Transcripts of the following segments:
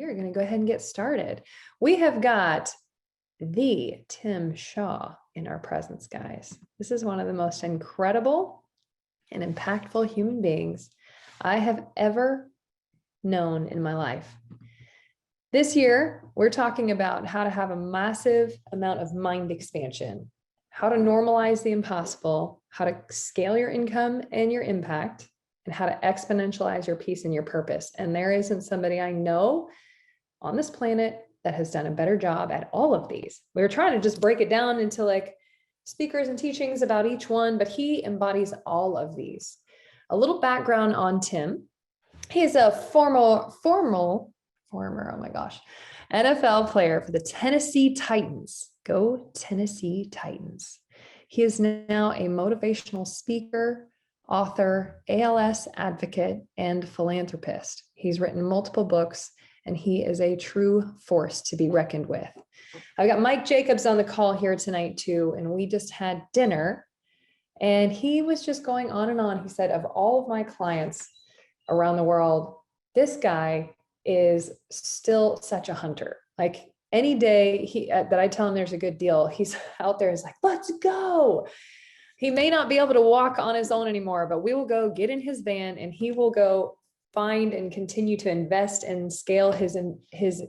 we are going to go ahead and get started. We have got the Tim Shaw in our presence, guys. This is one of the most incredible and impactful human beings I have ever known in my life. This year, we're talking about how to have a massive amount of mind expansion, how to normalize the impossible, how to scale your income and your impact, and how to exponentialize your peace and your purpose. And there isn't somebody I know on this planet that has done a better job at all of these. We were trying to just break it down into like speakers and teachings about each one, but he embodies all of these. A little background on Tim. He is a former, oh my gosh, NFL player for the Tennessee Titans. Go Tennessee Titans. He is now a motivational speaker, author, ALS advocate, and philanthropist. He's written multiple books, and he is a true force to be reckoned with. I've got Mike Jacobs on the call here tonight too, and we just had dinner, and he was just going on and on. He said, of all of my clients around the world, this guy is still such a hunter. Like any day that I tell him there's a good deal, he's out there, he's like, let's go. He may not be able to walk on his own anymore, but we will go get in his van and he will go find and continue to invest and scale his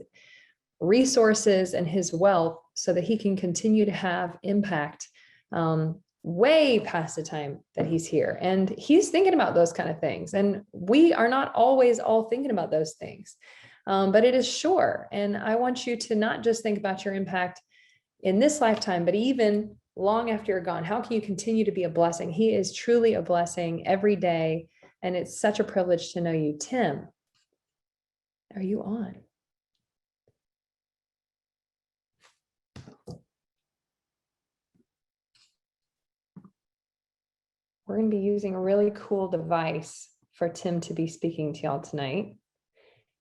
resources and his wealth so that he can continue to have impact way past the time that he's here. And he's thinking about those kind of things. And we are not always all thinking about those things, but it is sure. And I want you to not just think about your impact in this lifetime, but even long after you're gone. How can you continue to be a blessing? He is truly a blessing every day. And it's such a privilege to know you. Tim, are you on? We're going to be using a really cool device for Tim to be speaking to y'all tonight.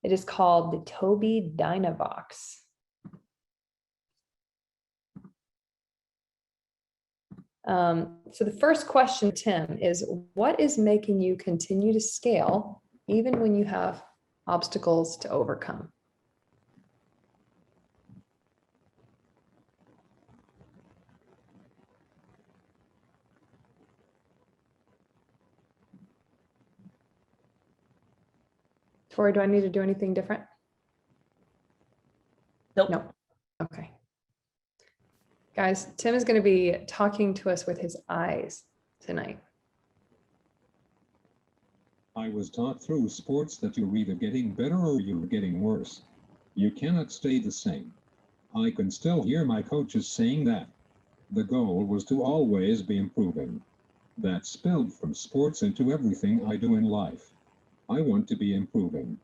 It is called the Tobii Dynavox. So the first question, Tim, is what is making you continue to scale even when you have obstacles to overcome? Tori, do I need to do anything different? Nope. No. Okay. Guys, Tim is going to be talking to us with his eyes tonight. I was taught through sports that you're either getting better or you're getting worse. You cannot stay the same. I can still hear my coaches saying that. The goal was to always be improving. That spilled from sports into everything I do in life. I want to be improving.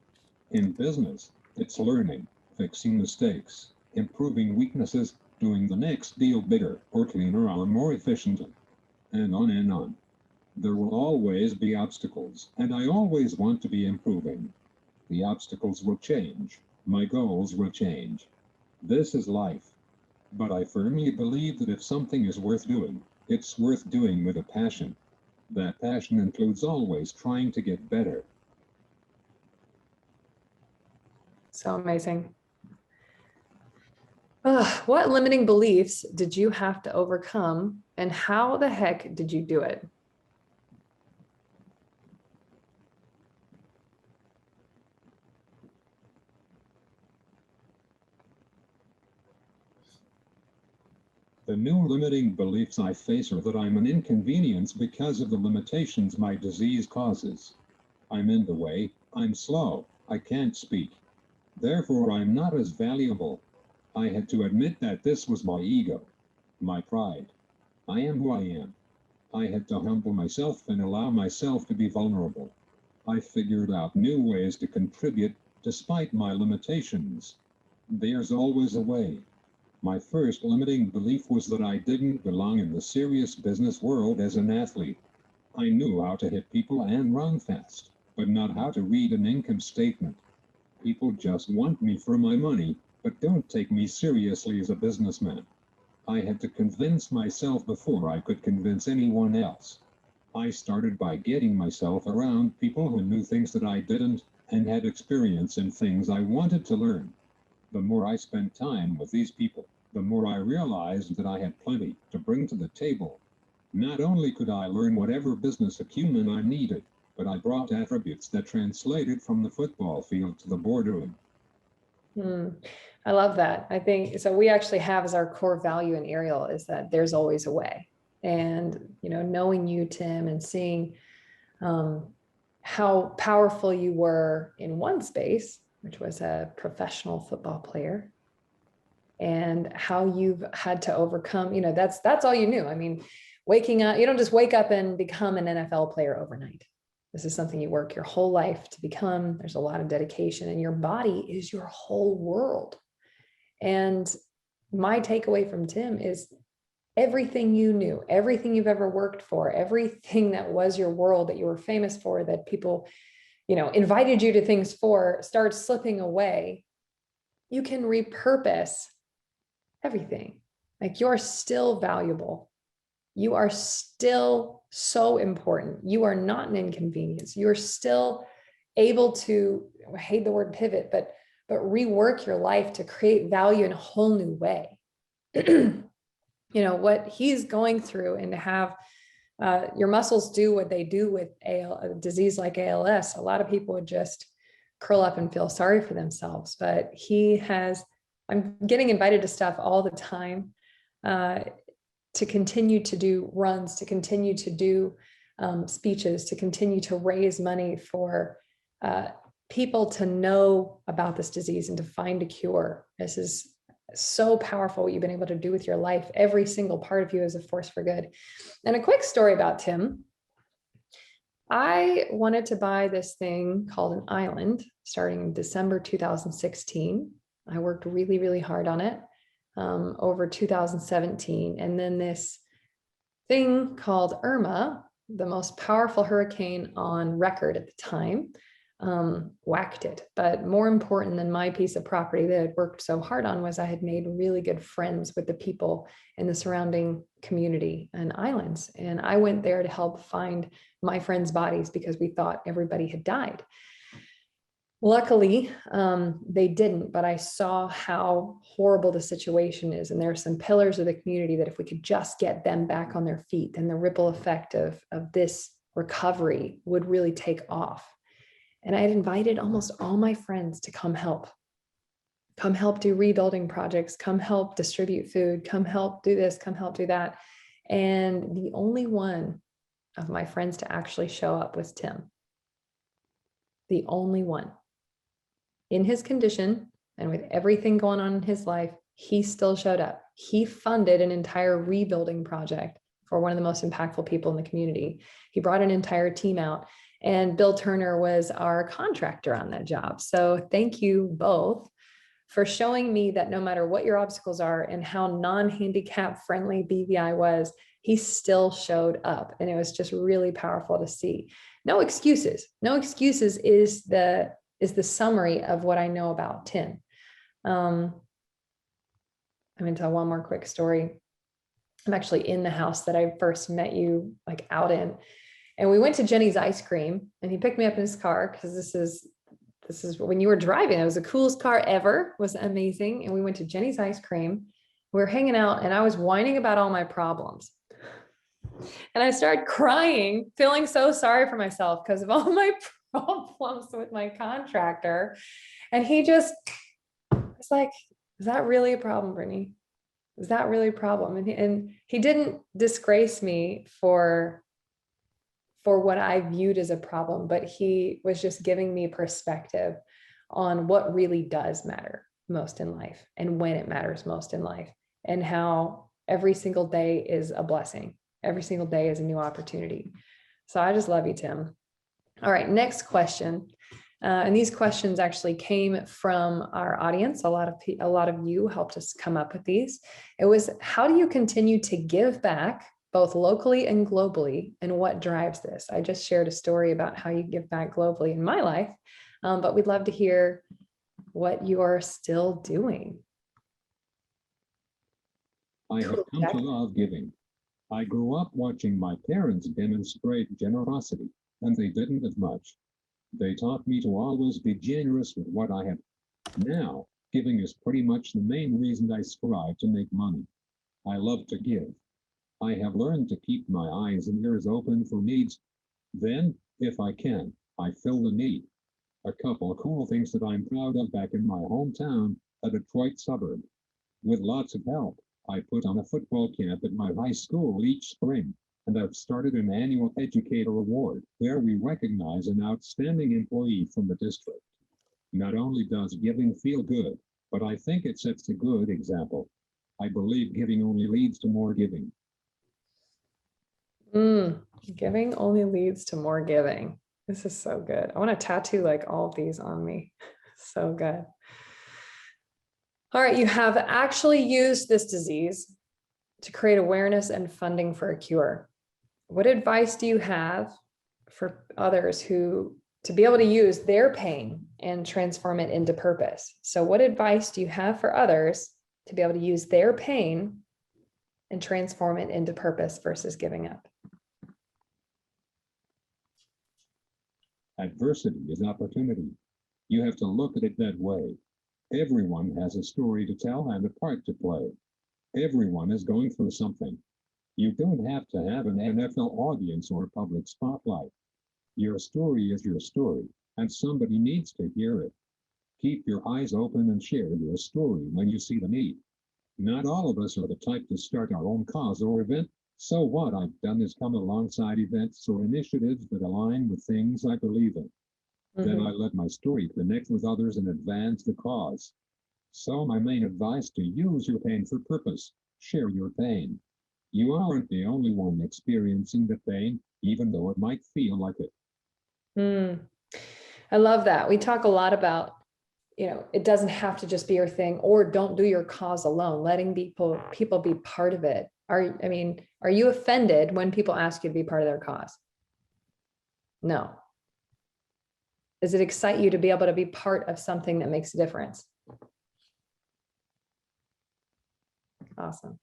In business, it's learning, fixing mistakes, improving weaknesses, doing the next deal bigger or cleaner or more efficiently, and on and on. There will always be obstacles, and I always want to be improving. The obstacles will change. My goals will change. This is life. But I firmly believe that if something is worth doing, it's worth doing with a passion. That passion includes always trying to get better. So amazing. What limiting beliefs did you have to overcome, and how the heck did you do it? The new limiting beliefs I face are that I'm an inconvenience because of the limitations my disease causes. I'm in the way, I'm slow, I can't speak. Therefore, I'm not as valuable. I had to admit that this was my ego, my pride. I am who I am. I had to humble myself and allow myself to be vulnerable. I figured out new ways to contribute despite my limitations. There's always a way. My first limiting belief was that I didn't belong in the serious business world as an athlete. I knew how to hit people and run fast, but not how to read an income statement. People just want me for my money, but don't take me seriously as a businessman. I had to convince myself before I could convince anyone else. I started by getting myself around people who knew things that I didn't, and had experience in things I wanted to learn. The more I spent time with these people, the more I realized that I had plenty to bring to the table. Not only could I learn whatever business acumen I needed, but I brought attributes that translated from the football field to the boardroom. I love that. I think so. We actually have as our core value in Ariel is that there's always a way. And, knowing you, Tim, and seeing how powerful you were in one space, which was a professional football player, and how you've had to overcome, that's all you knew. I mean, waking up, you don't just wake up and become an NFL player overnight. This is something you work your whole life to become. There's a lot of dedication, and your body is your whole world. And my takeaway from Tim is everything you knew, everything you've ever worked for, everything that was your world that you were famous for, that people, invited you to things for, starts slipping away. You can repurpose everything. Like, you're still valuable. You are still so important. You are not an inconvenience. You're still able to, I hate the word pivot, but rework your life to create value in a whole new way. What he's going through, and to have your muscles do what they do with a disease like ALS, a lot of people would just curl up and feel sorry for themselves. But I'm getting invited to stuff all the time to continue to do runs, to continue to do speeches, to continue to raise money for people to know about this disease and to find a cure. This is so powerful what you've been able to do with your life. Every single part of you is a force for good. And a quick story about Tim. I wanted to buy this thing called an island starting in December 2016. I worked really, really hard on it over 2017. And then this thing called Irma, the most powerful hurricane on record at the time, whacked it. But more important than my piece of property that I'd worked so hard on was I had made really good friends with the people in the surrounding community and islands. And I went there to help find my friends' bodies because we thought everybody had died. Luckily, they didn't, but I saw how horrible the situation is. And there are some pillars of the community that if we could just get them back on their feet, then the ripple effect of this recovery would really take off. And I had invited almost all my friends to come help do rebuilding projects, come help distribute food, come help do this, come help do that. And the only one of my friends to actually show up was Tim. The only one. In his condition and with everything going on in his life, he still showed up. He funded an entire rebuilding project for one of the most impactful people in the community. He brought an entire team out, and Bill Turner was our contractor on that job. So thank you both for showing me that no matter what your obstacles are and how non-handicap friendly BVI was, he still showed up. And it was just really powerful to see. No excuses. No excuses is the summary of what I know about Tim. I'm going to tell one more quick story. I'm actually in the house that I first met you, like out in, and we went to Jenny's Ice Cream, and he picked me up in his car because this is when you were driving. It was the coolest car ever. It was amazing. And we went to Jenny's Ice Cream. We were hanging out, and I was whining about all my problems. And I started crying, feeling so sorry for myself because of all my problems with my contractor. And he just was like, is that really a problem, Brittany? Is that really a problem? And he didn't disgrace me for what I viewed as a problem, but he was just giving me perspective on what really does matter most in life and when it matters most in life, and how every single day is a blessing. Every single day is a new opportunity. So I just love you, Tim. All right, next question. And these questions actually came from our audience. A lot of you helped us come up with these. It was, how do you continue to give back both locally and globally, and what drives this? I just shared a story about how you give back globally in my life, but we'd love to hear what you are still doing. I have come to love giving. I grew up watching my parents demonstrate generosity, and they didn't have much. They taught me to always be generous with what I have. Now, giving is pretty much the main reason I strive to make money. I love to give. I have learned to keep my eyes and ears open for needs. Then, if I can, I fill the need. A couple of cool things that I'm proud of back in my hometown, a Detroit suburb. With lots of help, I put on a football camp at my high school each spring, and I've started an annual educator award where we recognize an outstanding employee from the district. Not only does giving feel good, but I think it sets a good example. I believe giving only leads to more giving. Giving only leads to more giving. This is so good. I want to tattoo like all of these on me. So good. All right, you have actually used this disease to create awareness and funding for a cure. What advice do you have for others who to be able to use their pain and transform it into purpose? So what advice do you have for others to be able to use their pain and transform it into purpose versus giving up? Adversity is opportunity. You have to look at it that way. Everyone has a story to tell and a part to play. Everyone is going through something. You don't have to have an NFL audience or public spotlight. Your story is your story, and somebody needs to hear it. Keep your eyes open and share your story when you see the need. Not all of us are the type to start our own cause or event, so what I've done is come alongside events or initiatives that align with things I believe in. Then I let my story connect with others and advance the cause. So my main advice to use your pain for purpose. Share your pain. You aren't the only one experiencing the pain, even though it might feel like it. I love that. We talk a lot about, it doesn't have to just be your thing, or don't do your cause alone, letting people be part of it. Are you offended when people ask you to be part of their cause? No. Does it excite you to be able to be part of something that makes a difference? Awesome.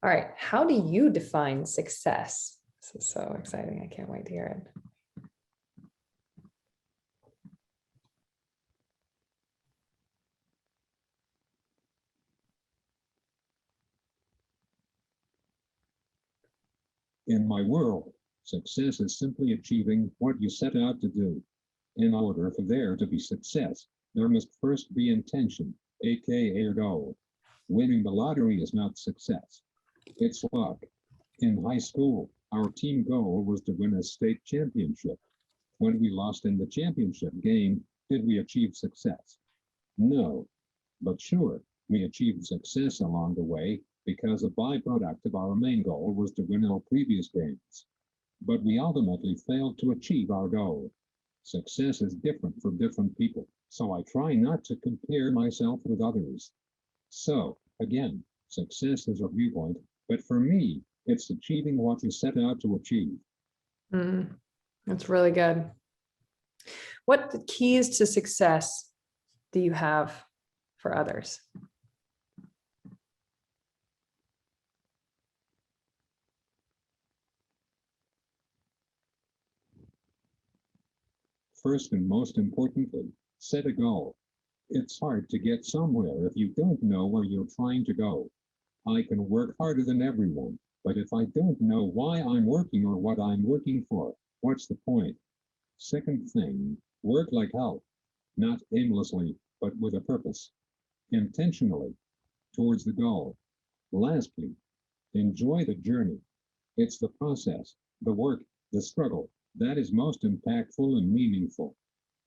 All right. How do you define success? This is so exciting. I can't wait to hear it. In my world, success is simply achieving what you set out to do. In order for there to be success, there must first be intention, aka goal. Winning the lottery is not success. It's luck. In high school, our team goal was to win a state championship. When we lost in the championship game, did we achieve success? No. But sure, we achieved success along the way because a byproduct of our main goal was to win our previous games. But we ultimately failed to achieve our goal. Success is different for different people, so I try not to compare myself with others. So, again, success is a viewpoint, but for me, it's achieving what you set out to achieve. That's really good. What keys to success do you have for others? First and most importantly, set a goal. It's hard to get somewhere if you don't know where you're trying to go. I can work harder than everyone, but if I don't know why I'm working or what I'm working for, what's the point? Second thing, work like hell, not aimlessly, but with a purpose, intentionally, towards the goal. Lastly, enjoy the journey. It's the process, the work, the struggle that is most impactful and meaningful.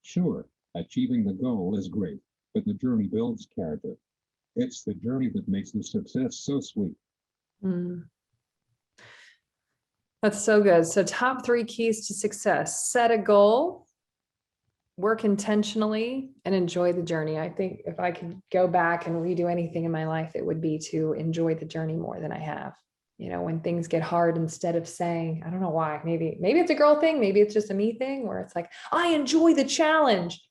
Sure, achieving the goal is great, but the journey builds character. It's the journey that makes the success so sweet. That's so good. So top 3 keys to success: set a goal, work intentionally, and enjoy the journey. I think if I could go back and redo anything in my life, it would be to enjoy the journey more than I have. When things get hard, instead of saying, I don't know why, maybe it's a girl thing, maybe it's just a me thing, where it's like, I enjoy the challenge.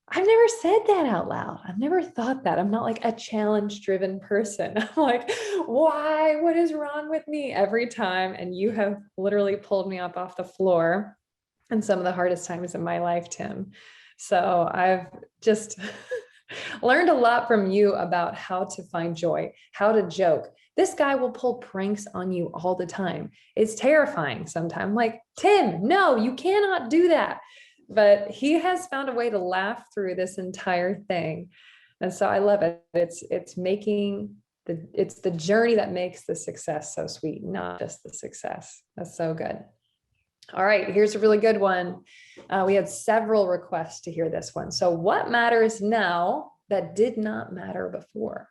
I've never said that out loud. I've never thought that. I'm not like a challenge-driven person. I'm like, why? What is wrong with me every time? And you have literally pulled me up off the floor and some of the hardest times in my life, Tim. So I've just learned a lot from you about how to find joy, how to joke. This guy will pull pranks on you all the time. It's terrifying sometimes. I'm like, Tim, no, you cannot do that. But he has found a way to laugh through this entire thing. And so I love it. It's the journey that makes the success so sweet, not just the success. That's so good. All right, here's a really good one. We had several requests to hear this one. So what matters now that did not matter before?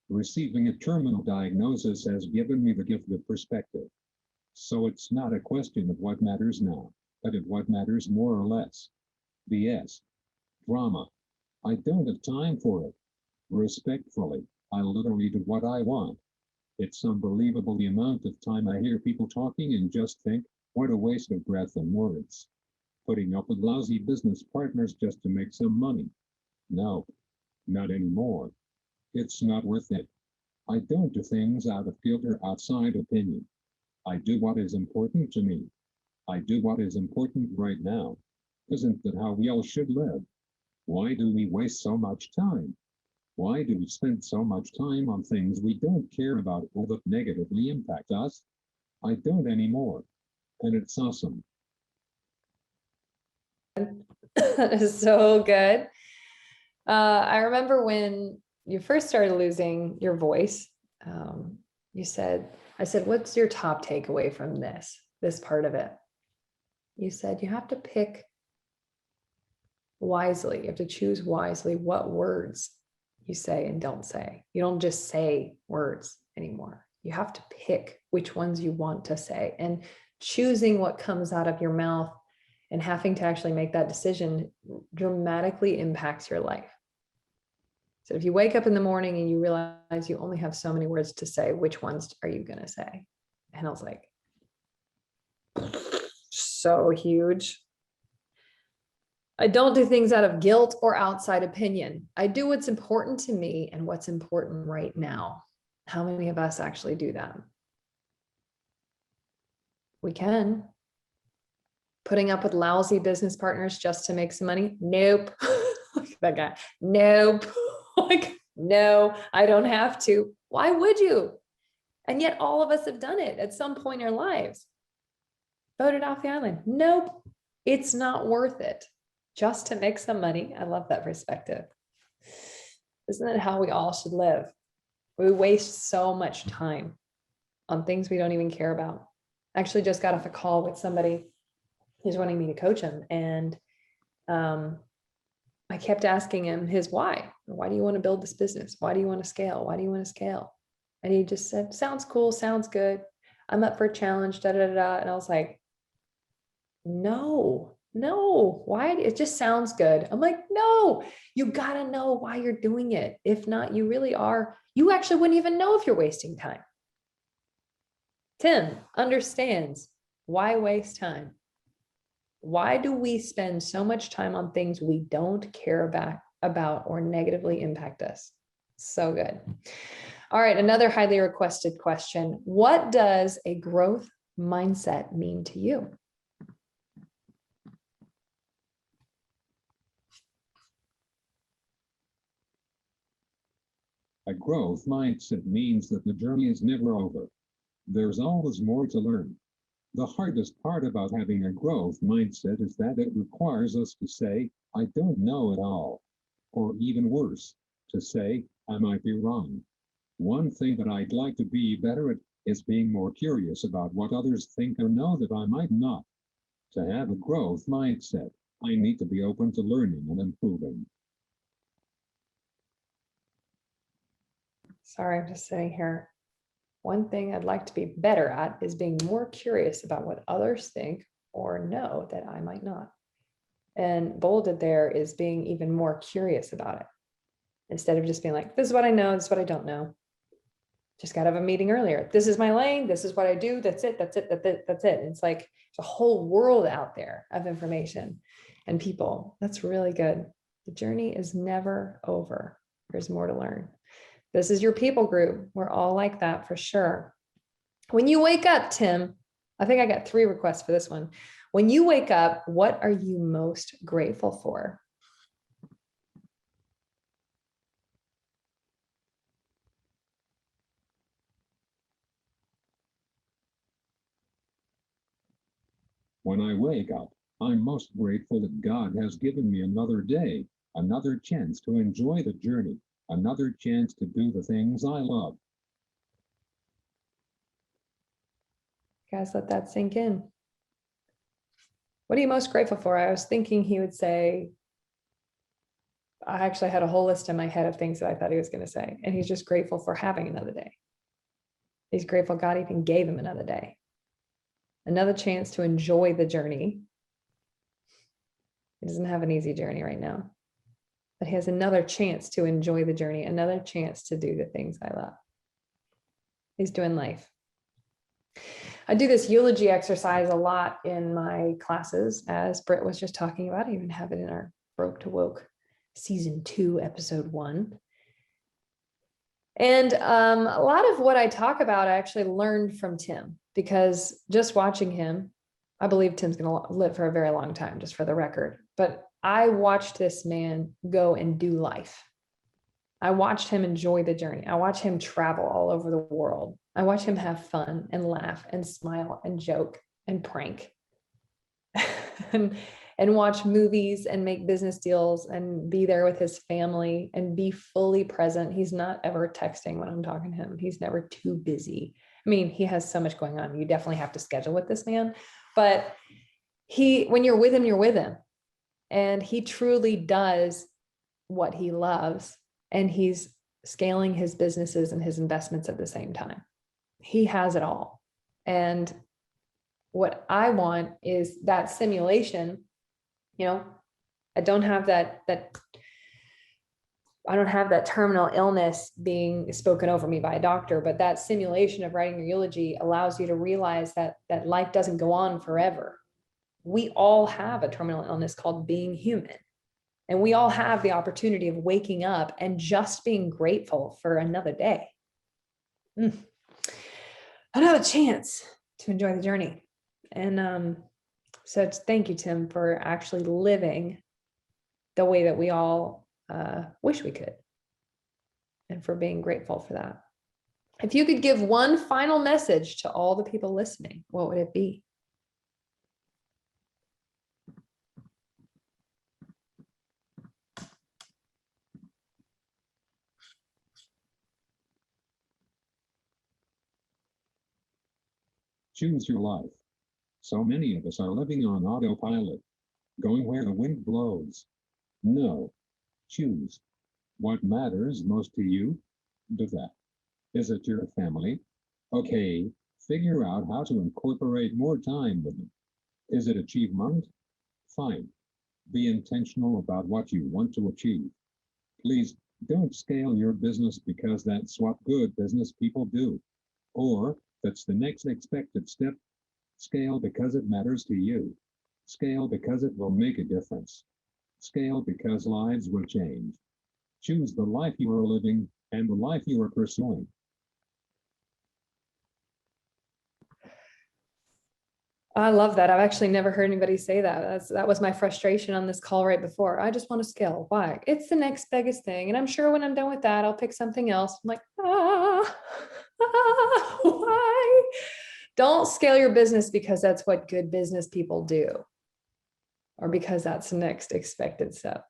Receiving a terminal diagnosis has given me the gift of perspective. So it's not a question of what matters now, but of what matters more or less. BS. Drama. I don't have time for it. Respectfully, I literally do what I want. It's unbelievable the amount of time I hear people talking and just think, what a waste of breath and words. Putting up with lousy business partners just to make some money. No, not anymore. It's not worth it. I don't do things out of guilt or outside opinion. I do what is important to me. I do what is important right now. Isn't that how we all should live? Why do we waste so much time? Why do we spend so much time on things we don't care about or that negatively impact us? I don't anymore. And it's awesome. That is so good. I remember when you first started losing your voice, I said, what's your top takeaway from this part of it? You said, you have to pick wisely. You have to choose wisely what words you say and don't say. You don't just say words anymore. You have to pick which ones you want to say, and choosing what comes out of your mouth and having to actually make that decision dramatically impacts your life. So if you wake up in the morning and you realize you only have so many words to say, which ones are you going to say? And I was like, so huge. I don't do things out of guilt or outside opinion. I do what's important to me and what's important right now. How many of us actually do that? We can. Putting up with lousy business partners just to make some money? Nope. Look at that guy. Nope. Like, no, I don't have to. Why would you? And yet all of us have done it at some point in our lives. Voted off the island. Nope. It's not worth it just to make some money. I love that perspective. Isn't that how we all should live? We waste so much time on things we don't even care about. I actually just got off a call with somebody who's wanting me to coach him. And I kept asking him his why. Why do you want to build this business? Why do you want to scale? Why do you want to scale? And he just said, sounds cool. Sounds good. I'm up for a challenge. Da, da, da, da. And I was like, no, why? It just sounds good. I'm like, no, you got to know why you're doing it. If not, you actually wouldn't even know if you're wasting time. Tim understands why waste time. Why do we spend so much time on things we don't care about or negatively impact us? So good. All right, another highly requested question. What does a growth mindset mean to you? A growth mindset means that the journey is never over. There's always more to learn. The hardest part about having a growth mindset is that it requires us to say, I don't know it all. Or even worse, to say, I might be wrong. One thing that I'd like to be better at is being more curious about what others think or know that I might not. To have a growth mindset, I need to be open to learning and improving. Sorry, I'm just sitting here. One thing I'd like to be better at is being more curious about what others think or know that I might not. And bolded there is being even more curious about it. Instead of just being like, this is what I know, this is what I don't know. Just got to have a meeting earlier. This is my lane. This is what I do. That's it. That's it. That's it. That's it. It's like there's a whole world out there of information and people. That's really good. The journey is never over. There's more to learn. This is your people group. We're all like that for sure. When you wake up, Tim, I think I got 3 requests for this one. When you wake up, what are you most grateful for? When I wake up, I'm most grateful that God has given me another day, another chance to enjoy the journey, another chance to do the things I love. Guys, let that sink in. What are you most grateful for? I was thinking he would say, I actually had a whole list in my head of things that I thought he was going to say. And he's just grateful for having another day. He's grateful God even gave him another day. Another chance to enjoy the journey. He doesn't have an easy journey right now, but he has another chance to enjoy the journey, another chance to do the things I love. He's doing life. I do this eulogy exercise a lot in my classes, as Britt was just talking about. I even have it in our Broke to Woke season 2, episode 1. And a lot of what I talk about, I actually learned from Tim, because just watching him, I believe Tim's going to live for a very long time, just for the record. But I watched this man go and do life. I watched him enjoy the journey. I watched him travel all over the world. I watched him have fun and laugh and smile and joke and prank and watch movies and make business deals and be there with his family and be fully present. He's not ever texting when I'm talking to him. He's never too busy. I mean, he has so much going on. You definitely have to schedule with this man, but when you're with him, you're with him. And he truly does what he loves. And he's scaling his businesses and his investments at the same time. He has it all. And what I want is that simulation. You know, I don't have that terminal illness being spoken over me by a doctor, but that simulation of writing your eulogy allows you to realize that life doesn't go on forever. We all have a terminal illness called being human. And we all have the opportunity of waking up and just being grateful for another day. Another chance to enjoy the journey. And so thank you, Tim, for actually living the way that we all wish we could, and for being grateful for that. If you could give one final message to all the people listening, what would it be? Choose your life. So many of us are living on autopilot, going where the wind blows. No, choose. What matters most to you? Do that. Is it your family? Okay, figure out how to incorporate more time with them. Is it achievement? Fine. Be intentional about what you want to achieve. Please don't scale your business because that's what good business people do, or that's the next expected step. Scale because it matters to you. Scale because it will make a difference. Scale because lives will change. Choose the life you are living and the life you are pursuing. I love that. I've actually never heard anybody say that. That was my frustration on this call right before. I just want to scale. Why? It's the next biggest thing. And I'm sure when I'm done with that, I'll pick something else. I'm like, why? Don't scale your business because that's what good business people do, or because that's the next expected step.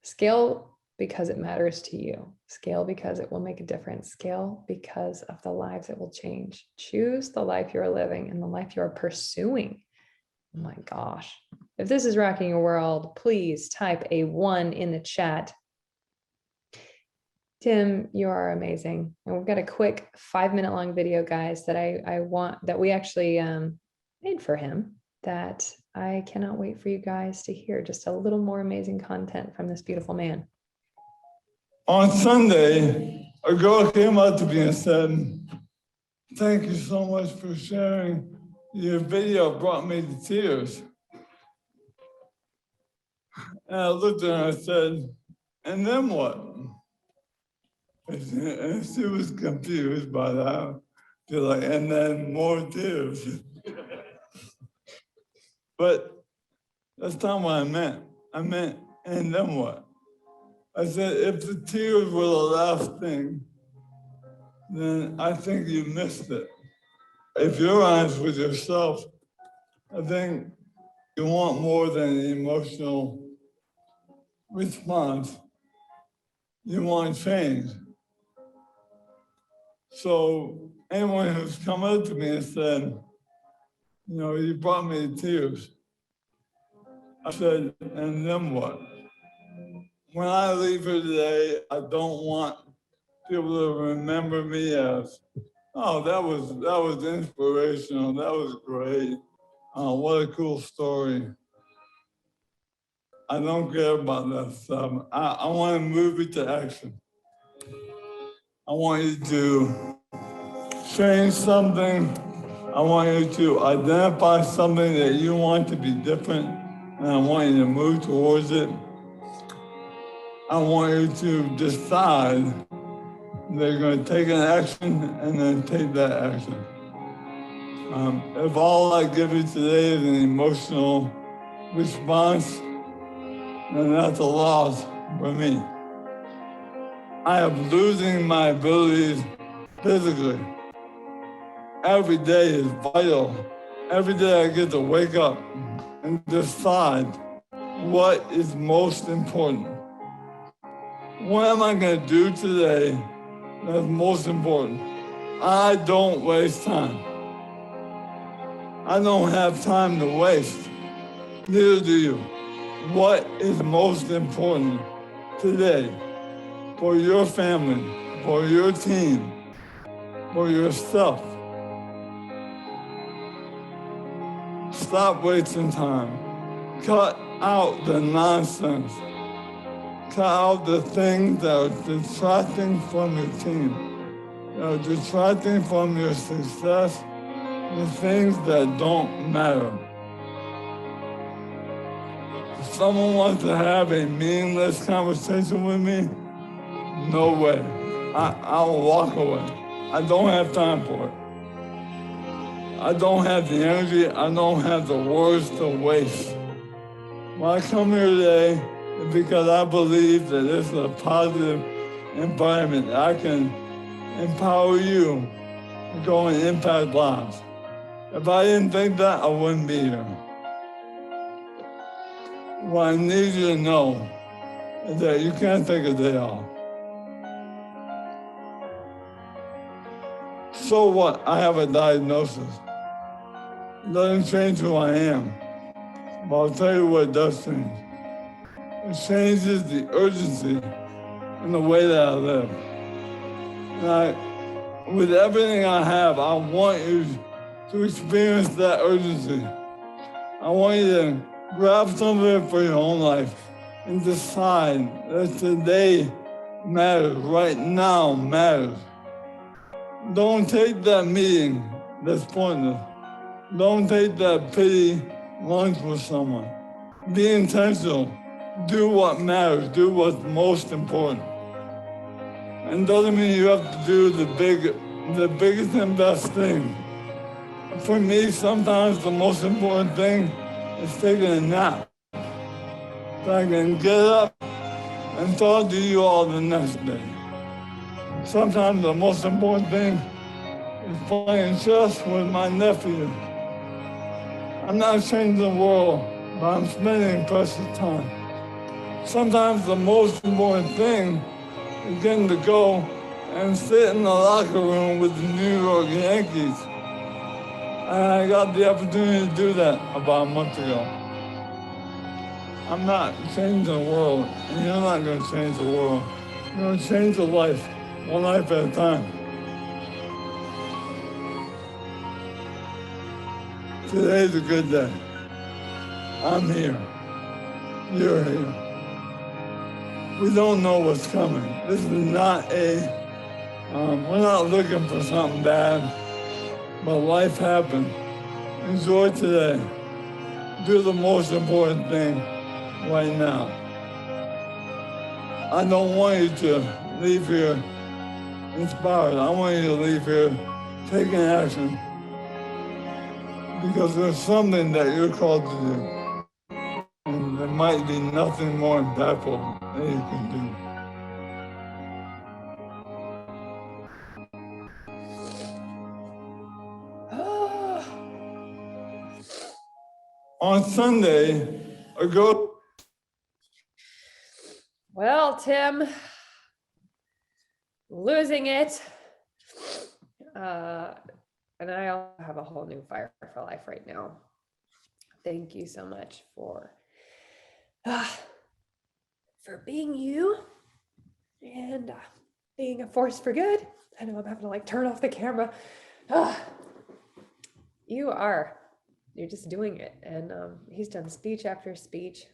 Scale because it matters to you. Scale because it will make a difference. Scale because of the lives it will change. Choose the life you're living and the life you're pursuing. Oh my gosh. If this is rocking your world, please type a 1 in the chat. Tim, you are amazing. And we've got a quick 5-minute long video, guys, that I want, that we actually made for him, that I cannot wait for you guys to hear. Just a little more amazing content from this beautiful man. On Sunday, a girl came up to me and said, thank you so much for sharing. Your video brought me to tears. And I looked at her and I said, and then what? And she was confused by that. She's like, and then more tears. But that's not what I meant. I meant, and then what? I said, if the tears were the last thing, then I think you missed it. If you're honest with yourself, I think you want more than an emotional response. You want change. So anyone who's come up to me and said, you brought me to tears, I said, and then what? When I leave here today, I don't want people to remember me as, oh, that was inspirational. That was great. What a cool story. I don't care about that stuff. I want to move it to action. I want you to change something. I want you to identify something that you want to be different, and I want you to move towards it. I want you to decide that you're going to take an action and then take that action. If all I give you today is an emotional response, then that's a loss for me. I am losing my abilities physically. Every day is vital. Every day I get to wake up and decide what is most important. What am I going to do today that's most important? I don't waste time. I don't have time to waste. Neither do you. What is most important today for your family, for your team, for yourself? Stop wasting time. Cut out the nonsense. Cut out the things that are detracting from your team, that are detracting from your success, the things that don't matter. If someone wants to have a meaningless conversation with me, no way. I'll walk away. I don't have time for it. I don't have the energy. I don't have the words to waste. When I come here today, it's because I believe that this is a positive environment. I can empower you to go and impact lives. If I didn't think that, I wouldn't be here. What I need you to know is that you can't take a day off. So what? I have a diagnosis. It doesn't change who I am. But I'll tell you what it does change. It changes the urgency in the way that I live. And with everything I have, I want you to experience that urgency. I want you to grab some of it for your own life and decide that today matters, right now matters. Don't take that meeting that's pointless. Don't take that pity lunch with someone. Be intentional. Do what matters. Do what's most important. And doesn't mean you have to do the biggest and best thing. For me, sometimes the most important thing is taking a nap. So I can get up and talk to you all the next day. Sometimes the most important thing is playing chess with my nephew. I'm not changing the world, but I'm spending precious time. Sometimes the most important thing is getting to go and sit in the locker room with the New York Yankees. And I got the opportunity to do that about a month ago. I'm not changing the world, and you're not going to change the world. You're going to change a life, one life at a time. Today's a good day. I'm here. You're here. We don't know what's coming. This is not we're not looking for something bad. but life happened. Enjoy today. Do the most important thing right now. I don't want you to leave here inspired. I want you to leave here taking action because there's something that you're called to do. And there might be nothing more impactful that you can do. On Sunday, ago. Well, Tim, losing it. And I also have a whole new fire for life right now. Thank you so much for being you and being a force for good. I know I'm having to like turn off the camera. You're just doing it. And he's done speech after speech,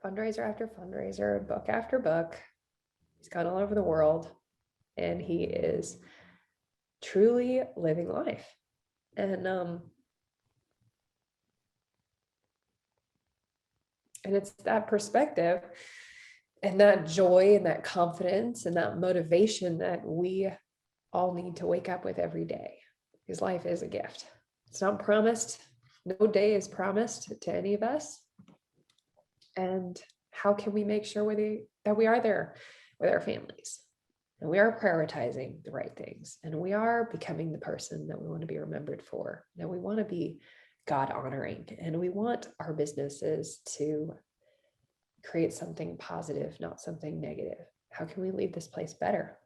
fundraiser after fundraiser, book after book. He's gone all over the world and he is truly living life. And it's that perspective and that joy and that confidence and that motivation that we all need to wake up with every day, because life is a gift. It's not promised. No day is promised to any of us. And how can we make sure that we are there with our families and we are prioritizing the right things and we are becoming the person that we want to be remembered for, that we want to be God honoring, and we want our businesses to create something positive, not something negative. How can we leave this place better?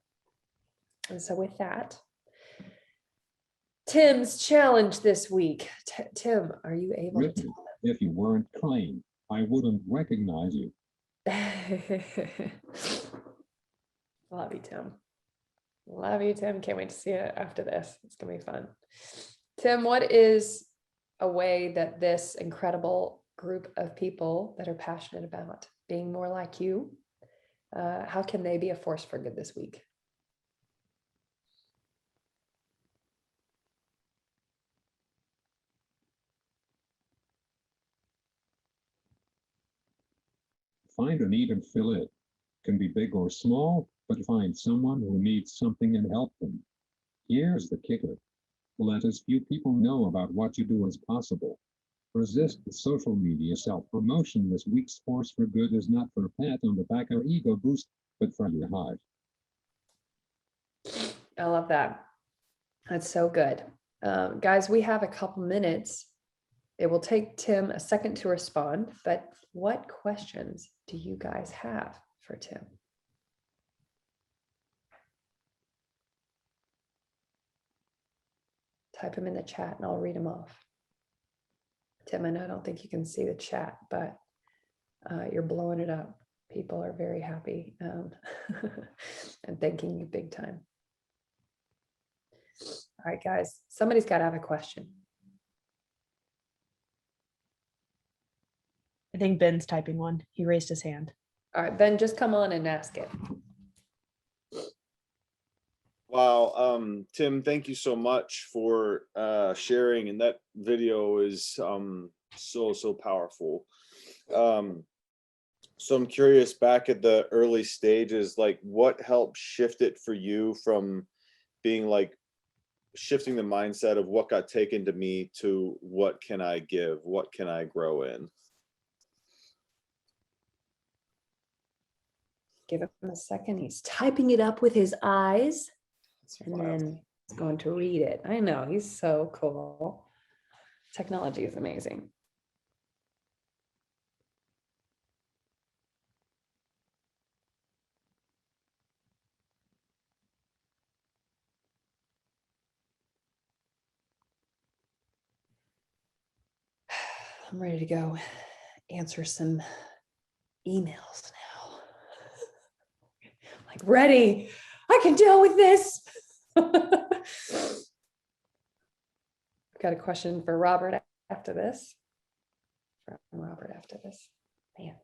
And so with that, Tim's challenge this week. Tim, are you able to tell them? If you weren't crying, I wouldn't recognize you. Love you, Tim. Love you, Tim. Can't wait to see it after this. It's going to be fun. Tim, what is a way that this incredible group of people that are passionate about being more like you, how can they be a force for good this week? Find a need and fill it. Can be big or small, but find someone who needs something and help them. Here's the kicker. Let as few people know about what you do as possible. Resist the social media self-promotion. This week's force for good is not for a pat on the back or ego boost, but for your heart. I love that. That's so good. Guys, we have a couple minutes. It will take Tim a second to respond, but what questions do you guys have for Tim? Type them in the chat and I'll read them off. Tim, I know I don't think you can see the chat, but you're blowing it up. People are very happy and thanking you big time. All right, guys, somebody's got to have a question. I think Ben's typing one. He raised his hand. All right, Ben, just come on and ask it. Wow, Tim, thank you so much for sharing, and that video is so powerful. So I'm curious, back at the early stages, like what helped shift it for you from being like shifting the mindset of what got taken to me to what can I give, what can I grow in? Give him a second. He's typing it up with his eyes. That's And wild. then he's going to read it. I know, he's so cool. Technology is amazing. I'm ready to go answer some emails now. Like, ready. I can deal with this. Got a question for Robert after this. From Robert after this. Man.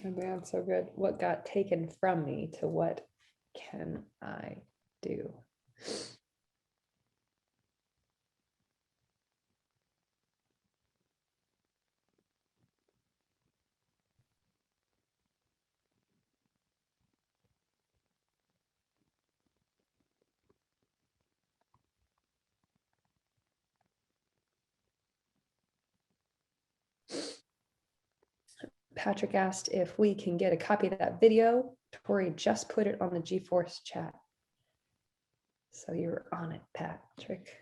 Oh man, so good. What got taken from me to what can I do? Patrick asked if we can get a copy of that video. Tori just put it on the G-Force chat. So you're on it, Patrick.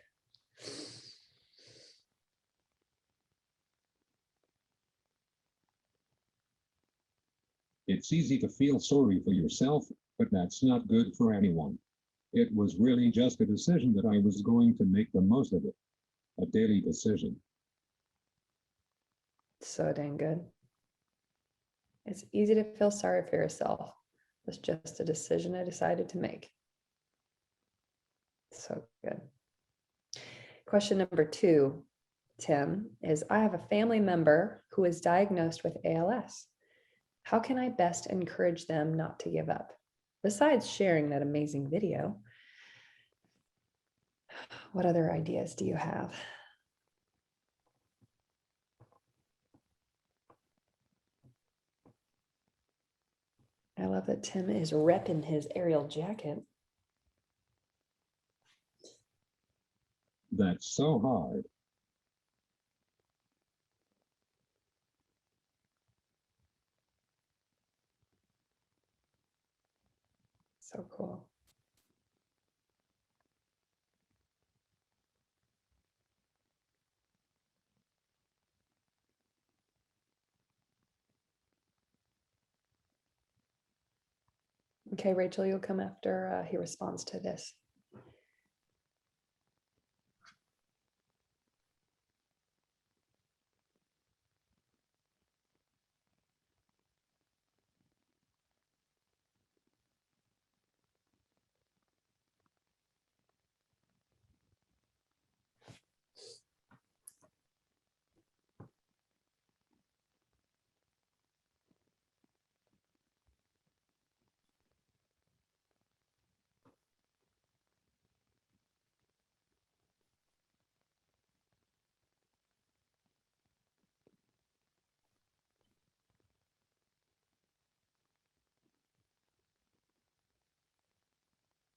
It's easy to feel sorry for yourself, but that's not good for anyone. It was really just a decision that I was going to make the most of it. A daily decision. So dang good. It's easy to feel sorry for yourself. It's just a decision I decided to make. So good. Question number 2, Tim, is I have a family member who is diagnosed with ALS. How can I best encourage them not to give up? Besides sharing that amazing video, what other ideas do you have? I love that Tim is repping his Ariel jacket. That's so hard. So cool. Okay, Rachel, you'll come after he responds to this.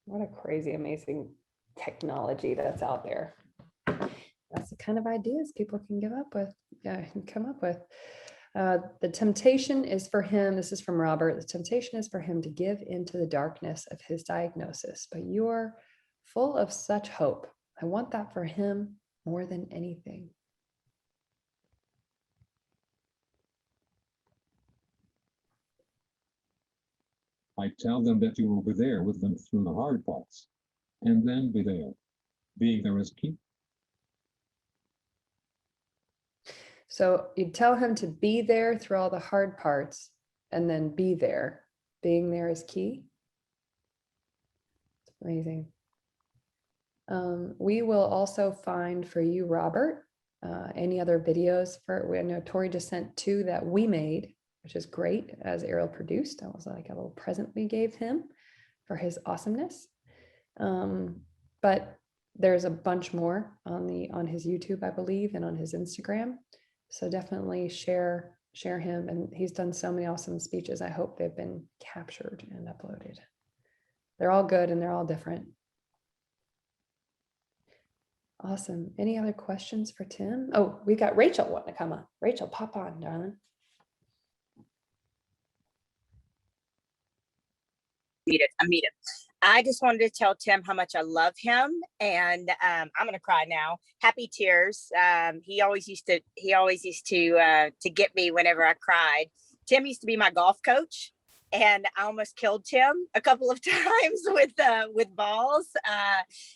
What a crazy, amazing technology that's out there. That's the kind of ideas people can come up with. The temptation is for him, this is from Robert, the temptation is for him to give into the darkness of his diagnosis, but you're full of such hope. I want that for him more than anything. I tell them that you will be there with them through the hard parts. And then be there. Being there is key. So you tell him to be there through all the hard parts and then be there. Being there is key. It's amazing. We will also find for you, Robert, any other videos I know Tori just sent 2 that we made, which is great, as Ariel produced. That was like a little present we gave him for his awesomeness. But there's a bunch more on his YouTube, I believe, and on his Instagram. So definitely share him. And he's done so many awesome speeches. I hope they've been captured and uploaded. They're all good and they're all different. Awesome. Any other questions for Tim? Oh, we got Rachel wanting to come on. Rachel, pop on, darling. I'm muted. I just wanted to tell Tim how much I love him, and I'm gonna cry now. Happy tears. He always used to get me whenever I cried. Tim used to be my golf coach, and I almost killed Tim a couple of times with balls.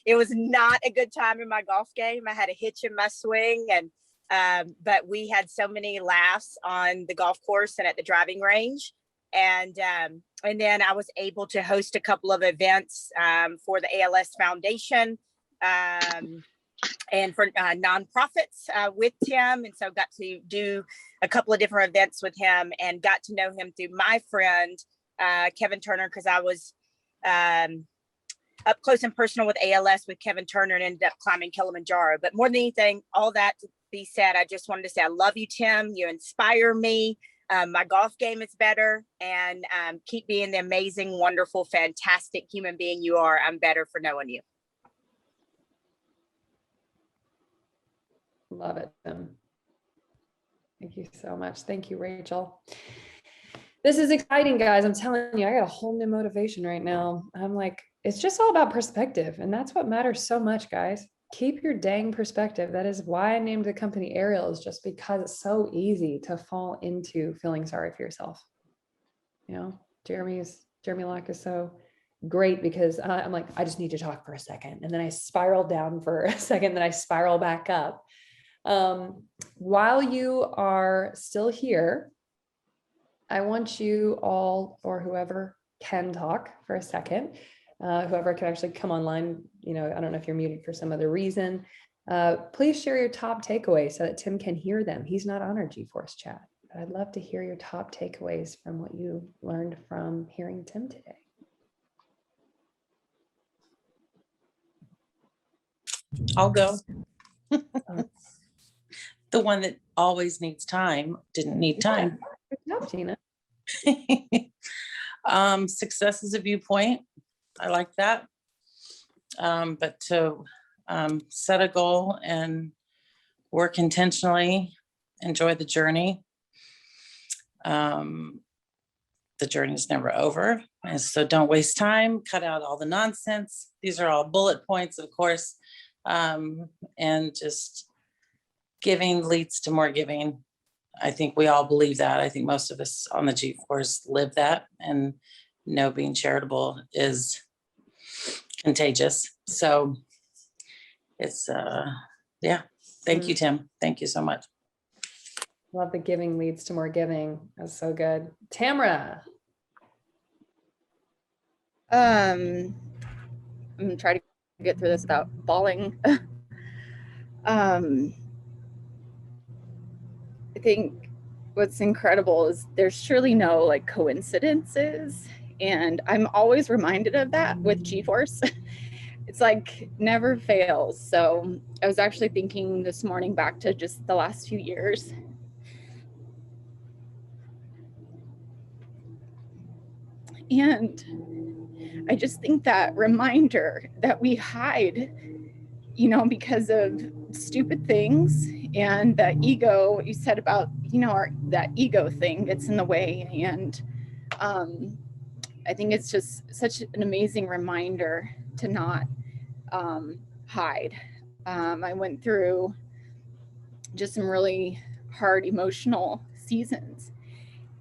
It was not a good time in my golf game. I had a hitch in my swing, and but we had so many laughs on the golf course and at the driving range. And then I was able to host a couple of events for the ALS Foundation. and for nonprofits with Tim. And so got to do a couple of different events with him and got to know him through my friend, Kevin Turner, because I was up close and personal with ALS with Kevin Turner and ended up climbing Kilimanjaro. But more than anything, all that to be said, I just wanted to say I love you, Tim. You inspire me. My golf game is better, and keep being the amazing, wonderful, fantastic human being you are. I'm better for knowing you. Love it, Tim. Thank you so much. Thank you, Rachel. This is exciting, guys. I'm telling you, I got a whole new motivation right now. I'm like, it's just all about perspective. And that's what matters so much, guys. Keep your dang perspective. That is why I named the company Ariel, is just because it's so easy to fall into feeling sorry for yourself. You know, Jeremy Locke is so great because I'm like, I just need to talk for a second. And then I spiral down for a second, then I spiral back up. While you are still here, I want you all, or whoever can talk for a second, whoever can actually come online, you know, I don't know if you're muted for some other reason, please share your top takeaways so that Tim can hear them. He's not on our G-Force chat, but I'd love to hear your top takeaways from what you learned from hearing Tim today. I'll go. The one that always needs time didn't need time. Good job, Gina. Success is a viewpoint. I like that. But to set a goal and work intentionally, enjoy the journey. The journey is never over. And so don't waste time, cut out all the nonsense. These are all bullet points, of course. And just giving leads to more giving. I think we all believe that. I think most of us on the G-Force live that and know being charitable is contagious. So it's, yeah. Thank you, Tim. Thank you so much. Love the giving leads to more giving. That's so good. Tamara. I'm gonna try to get through this without bawling. I think what's incredible is there's surely no like coincidences, and I'm always reminded of that with G-Force. It's like never fails. So I was actually thinking this morning back to just the last few years. And I just think that reminder that we hide, you know, because of stupid things, and that ego you said about, you know, that ego thing gets in the way. And I think it's just such an amazing reminder to not hide. I went through just some really hard emotional seasons,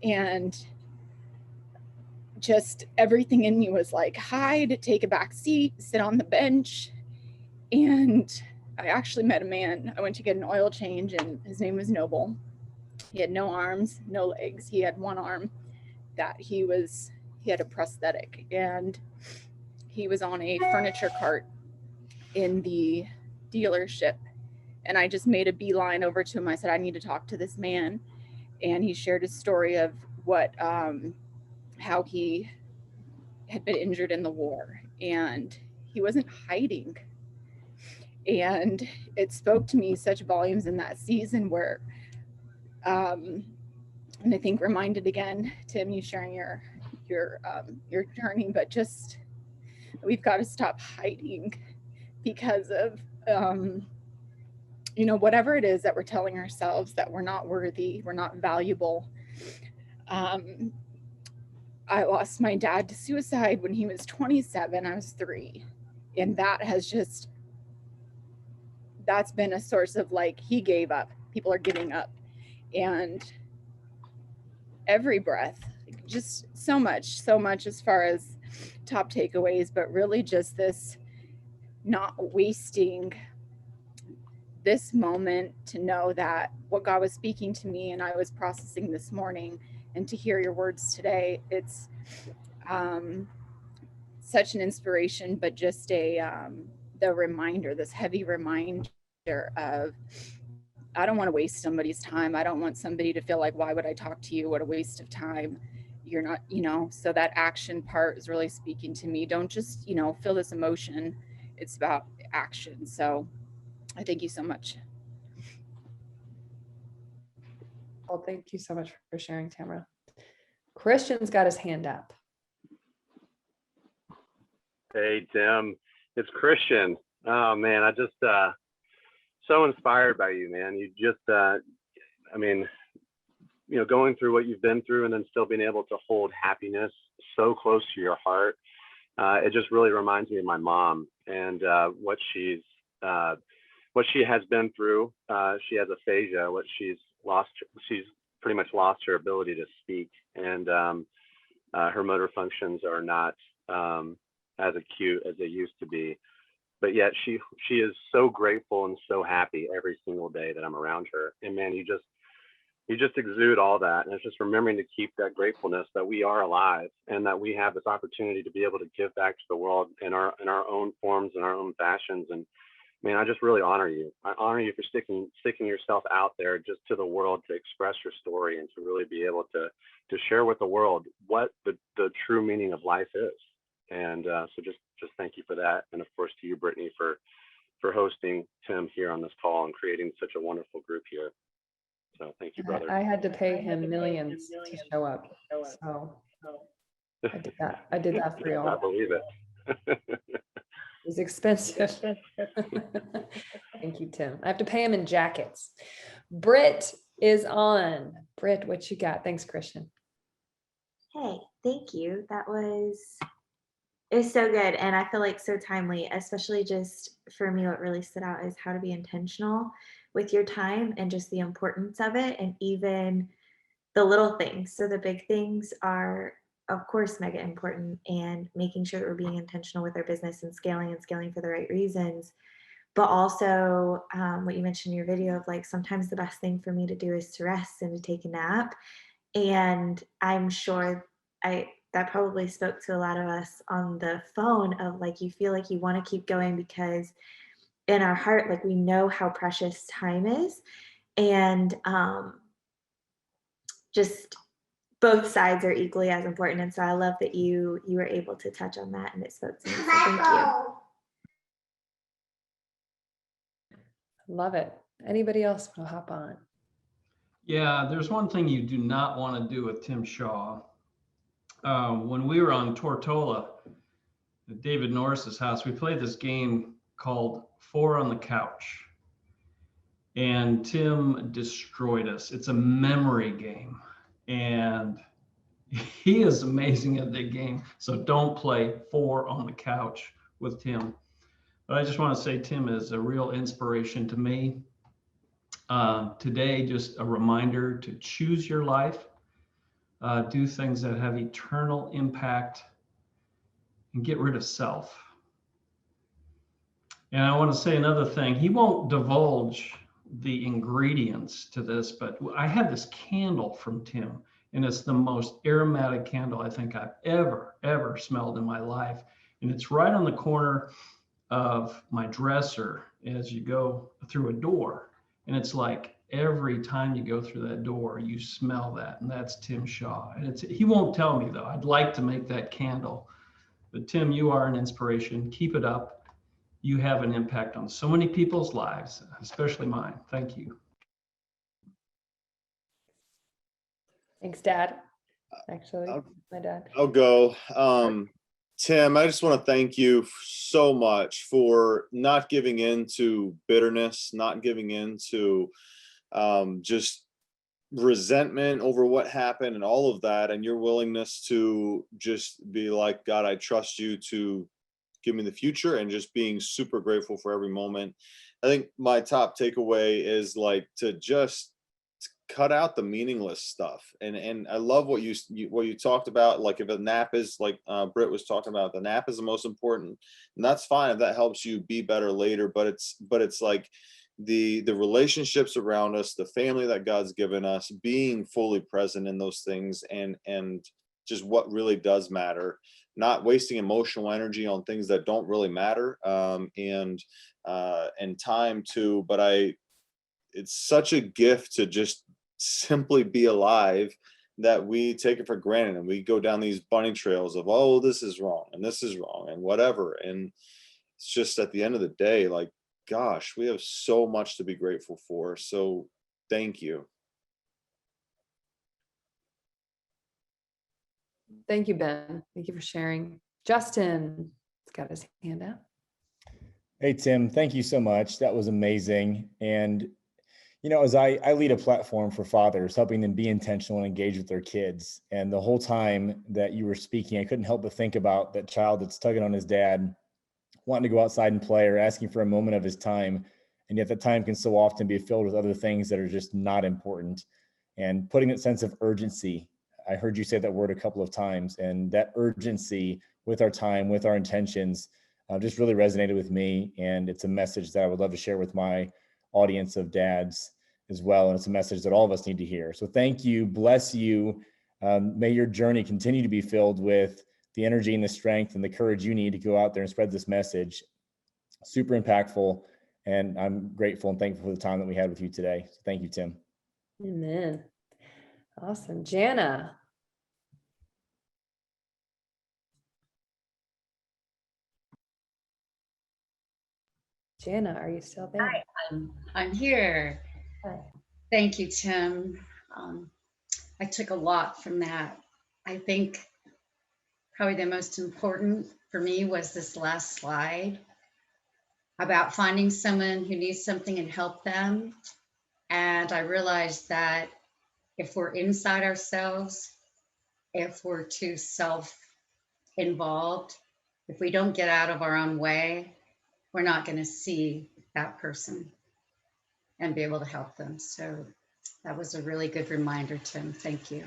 and just everything in me was like, hide, take a back seat, sit on the bench. And I actually met a man. I went to get an oil change, and his name was Noble. He had no arms, no legs. He had one arm that he had a prosthetic, and he was on a furniture cart in the dealership. And I just made a beeline over to him. I said, I need to talk to this man. And he shared his story of what, how he had been injured in the war, and he wasn't hiding. And it spoke to me such volumes in that season where, and I think reminded again, Tim, you sharing your journey, but just, we've got to stop hiding because of, you know, whatever it is that we're telling ourselves, that we're not worthy, we're not valuable. I lost my dad to suicide when he was 27, I was 3. And that has just, that's been a source of like, he gave up, people are giving up. And every breath, just so much as far as top takeaways, but really just this not wasting this moment to know that what God was speaking to me and I was processing this morning, and to hear your words today, it's such an inspiration, but just a the reminder, this heavy reminder of, I don't want to waste somebody's time. I don't want somebody to feel like, why would I talk to you? What a waste of time. You're not, you know, so that action part is really speaking to me. Don't just, you know, feel this emotion. It's about action. So I thank you so much. Well, thank you so much for sharing, Tamara. Christian's got his hand up. Hey, Tim, it's Christian. Oh man, I just so inspired by you, man. You just I mean, you know, going through what you've been through and then still being able to hold happiness so close to your heart. It just really reminds me of my mom and what she has been through. She has aphasia, she's pretty much lost her ability to speak, and her motor functions are not as acute as they used to be. But yet she is so grateful and so happy every single day that I'm around her. And man, you just exude all that. And it's just remembering to keep that gratefulness that we are alive and that we have this opportunity to be able to give back to the world in our own forms and our own fashions. And man, I just really honor you. I honor you for sticking yourself out there just to the world to express your story and to really be able to share with the world what the true meaning of life is. And so just thank you for that. And of course to you, Brittany, for hosting Tim here on this call and creating such a wonderful group here. So thank you, brother. I had to pay him millions to show up. So I did that for y'all. I believe it. It was expensive. Thank you, Tim. I have to pay him in jackets. Britt is on. Britt, what you got? Thanks, Christian. Hey, thank you. It was so good. And I feel like so timely, especially just for me, what really stood out is how to be intentional with your time and just the importance of it. And even the little things. So the big things are, of course, mega important, and making sure that we're being intentional with our business and scaling for the right reasons. But also what you mentioned in your video of like, sometimes the best thing for me to do is to rest and to take a nap. And I'm sure that probably spoke to a lot of us on the phone of like, you feel like you want to keep going because in our heart, like we know how precious time is. And just both sides are equally as important. And so I love that you were able to touch on that and it spoke to me. So thank you. Love it. Anybody else want to hop on? Yeah, there's one thing you do not want to do with Tim Shaw. When we were on Tortola at David Norris's house, we played this game called 4 on the Couch. And Tim destroyed us. It's a memory game. And he is amazing at the game. So don't play 4 on the couch with Tim. But I just want to say Tim is a real inspiration to me. Today, just a reminder to choose your life. Do things that have eternal impact and get rid of self. And I want to say another thing. He won't divulge the ingredients to this, but I have this candle from Tim, and it's the most aromatic candle I think I've ever smelled in my life. And it's right on the corner of my dresser as you go through a door. And it's like every time you go through that door, you smell that. And that's Tim Shaw. And he won't tell me though. I'd like to make that candle. But Tim, you are an inspiration. Keep it up. You have an impact on so many people's lives, especially mine. Thank you. Thanks, Dad. Actually, my dad. I'll go. Tim, I just want to thank you so much for not giving in to bitterness, not giving in to just resentment over what happened and all of that, and your willingness to just be like, God, I trust you to give me the future, and just being super grateful for every moment. I think my top takeaway is like to just cut out the meaningless stuff. And I love what you talked about. Like if a nap is like Britt was talking about, the nap is the most important, and that's fine if that helps you be better later. But it's like the relationships around us, the family that God's given us, being fully present in those things, and just what really does matter, not wasting emotional energy on things that don't really matter, and time too. But it's such a gift to just simply be alive that we take it for granted, and we go down these bunny trails of, oh, this is wrong and this is wrong and whatever. And it's just, at the end of the day, like, gosh, we have so much to be grateful for. So thank you. Thank you, Ben. Thank you for sharing. Justin has got his hand out. Hey, Tim, thank you so much. That was amazing. And, as I lead a platform for fathers, helping them be intentional and engage with their kids. And the whole time that you were speaking, I couldn't help but think about that child that's tugging on his dad, wanting to go outside and play or asking for a moment of his time. And yet that time can so often be filled with other things that are just not important. And putting that sense of urgency, I heard you say that word a couple of times, and that urgency with our time, with our intentions, just really resonated with me. And it's a message that I would love to share with my audience of dads as well. And it's a message that all of us need to hear. So thank you. Bless you. May your journey continue to be filled with the energy and the strength and the courage you need to go out there and spread this message. Super impactful. And I'm grateful and thankful for the time that we had with you today. So thank you, Tim. Amen. Awesome. Jana. Jana, are you still there? Hi, I'm here. Hi. Thank you, Tim. I took a lot from that. I think probably the most important for me was this last slide about finding someone who needs something and help them. And I realized that if we're inside ourselves, if we're too self-involved, if we don't get out of our own way, we're not going to see that person and be able to help them. So that was a really good reminder, Tim. Thank you.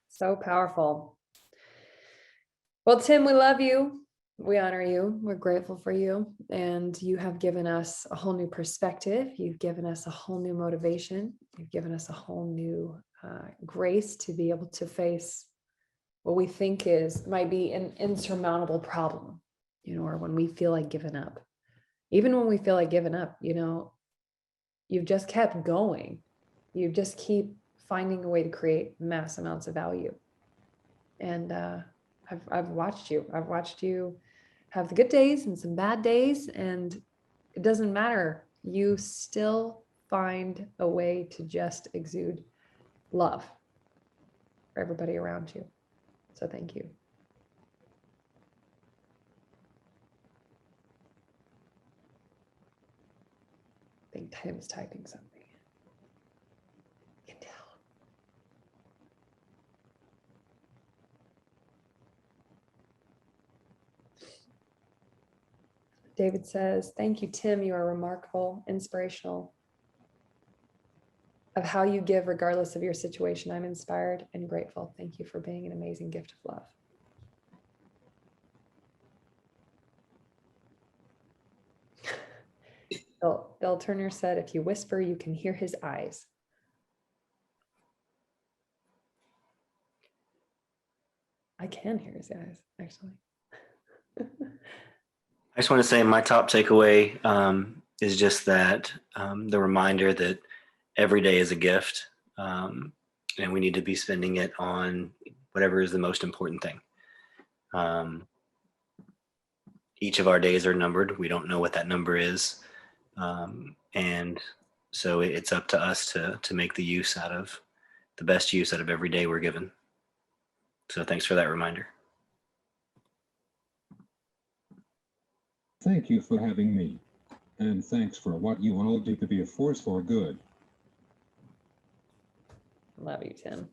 So powerful. Well, Tim, we love you. We honor you. We're grateful for you. And you have given us a whole new perspective. You've given us a whole new motivation. You've given us a whole new grace to be able to face what we think might be an insurmountable problem, or when we feel like giving up. Even when we feel like giving up, you've just kept going. You just keep finding a way to create mass amounts of value. And I've watched you. I've watched you have the good days and some bad days, and it doesn't matter. You still find a way to just exude love for everybody around you. So thank you. I think Tim's typing something. You can tell. David says, thank you, Tim. You are remarkable, inspirational. Of how you give regardless of your situation. I'm inspired and grateful. Thank you for being an amazing gift of love. Bill Turner said, if you whisper, you can hear his eyes. I can hear his eyes, actually. I just want to say my top takeaway is just that the reminder that every day is a gift, and we need to be spending it on whatever is the most important thing. Each of our days are numbered. We don't know what that number is. And so it's up to us to make the best use out of every day we're given. So thanks for that reminder. Thank you for having me. And thanks for what you all do to be a force for good. Love you, Tim.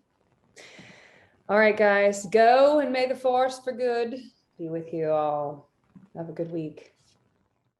All right, guys, go, and may the force for good be with you all. Have a good week.